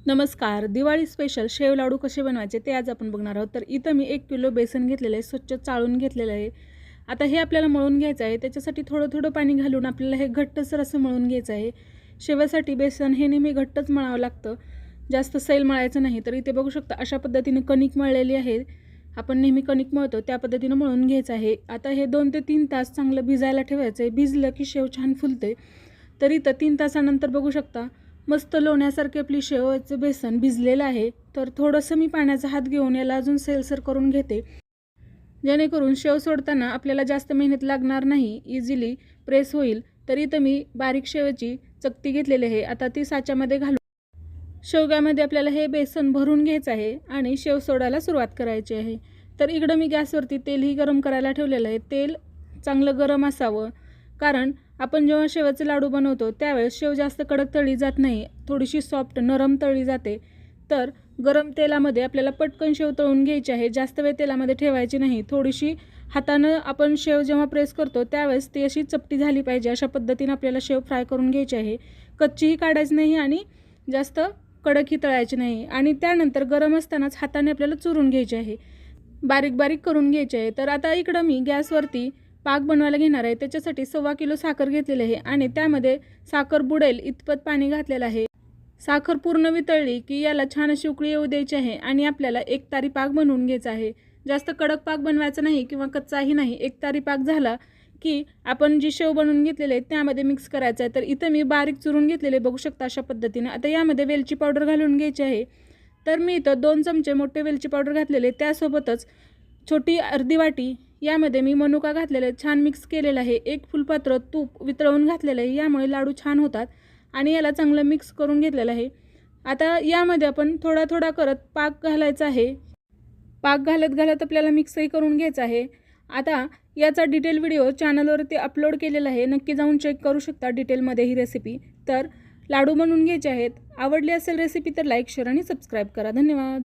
नमस्कार. दिवाळी स्पेशल शेव लाडू कसे बनवायचे ते आज आपण बघणार आहोत. तर इथं मी 1 किलो बेसन घेतलेलं आहे, स्वच्छ चाळून घेतलेलं आहे. आता हे आपल्याला मळून घ्यायचं आहे. त्याच्यासाठी थोडं पाणी घालून आपल्याला हे घट्टसर असं मळून घ्यायचं आहे. शेवासाठी बेसन हे नेहमी घट्टच मळावं लागतं, जास्त सैल मळायचं नाही. तर इथे बघू शकता अशा पद्धतीने कणिक मळलेली आहे. आपण नेहमी कणिक मळतो त्या पद्धतीने मळून घ्यायचं आहे. आता हे 2 ते 3 तास चांगलं भिजायला ठेवायचं आहे. भिजलं की शेव छान फुलते. तर इथं 3 तासानंतर बघू शकता मस्त लोण्यासारखे आपली शेवचं बेसन भिजलेलं आहे. तर थोडंसं मी पाण्याचा हात घेऊन याला अजून सैलसर करून घेते, जेणेकरून शेव सोडताना आपल्याला जास्त मेहनत लागणार नाही, इझिली प्रेस होईल. तर इथं मी बारीक शेवची चकती घेतलेली आहे. आता ती साच्यामध्ये घालून शेवग्यामध्ये आपल्याला हे बेसन भरून घ्यायचं आहे आणि शेव सोडायला सुरुवात करायची आहे. तर इकडं मी गॅसवरती तेलही गरम करायला ठेवलेलं आहे. तेल चांगलं गरम असावं, कारण आपण जेव्हा शेवाचे लाडू बनवतो त्यावेळेस शेव जास्त कडक तळली जात नाही, थोडीशी सॉफ्ट नरम तळली जाते. तर गरम तेलामध्ये आपल्याला पटकन शेव तळून घ्यायची आहे, जास्त वेळ तेलामध्ये ठेवायची नाही. थोडीशी हातानं आपण शेव जेव्हा प्रेस करतो त्यावेळेस ती अशी चपटी झाली पाहिजे, अशा पद्धतीने आपल्याला शेव फ्राय करून घ्यायची आहे. कच्चीही काढायची नाही आणि जास्त कडकही तळायची नाही. आणि त्यानंतर गरम असतानाच हाताने आपल्याला चुरून घ्यायची आहे, बारीक बारीक करून घ्यायचे आहे. तर आता इकडं मी गॅसवरती पाक बनवायला घेणार आहे. त्याच्यासाठी 1.25 किलो साखर घेतलेली आहे आणि त्यामध्ये साखर बुडेल इतपत पाणी घातलेलं आहे. साखर पूर्ण वितळली की याला छान अशी उकळी येऊ द्यायची आहे आणि आपल्याला एकतारी पाक बनवून घ्यायचा आहे. जास्त कडक पाक बनवायचा नाही किंवा कच्चाही नाही. एकतारी पाक झाला की आपण जी शेव बनवून घेतलेले आहे त्यामध्ये मिक्स करायचं आहे. तर इथं मी बारीक चुरून घेतलेले बघू शकता अशा पद्धतीने. आता यामध्ये वेलची पावडर घालून घ्यायची आहे. तर मी इथं 2 चमचे मोठे वेलची पावडर घातलेले, त्यासोबतच छोटी अर्धी वाटी यामध्ये मी मनुका घातलेला आहे, छान मिक्स केलेलं आहे. 1 फुलपात्र तूप वितळवून घातलेलं आहे, यामुळे लाडू छान होतात. आणि याला चांगलं मिक्स करून घेतलेलं आहे. आता यामध्ये आपण थोडा करत पाक घालायचा आहे. पाक घालत आपल्याला मिक्सही करून घ्यायचं आहे. आता याचा डिटेल व्हिडिओ चॅनलवरती अपलोड केलेला आहे, नक्की जाऊन चेक करू शकता डिटेलमध्ये ही रेसिपी. तर लाडू बनवून घ्यायचे आहेत. आवडली असेल रेसिपी तर लाईक, शेअर आणि सबस्क्राईब करा. धन्यवाद.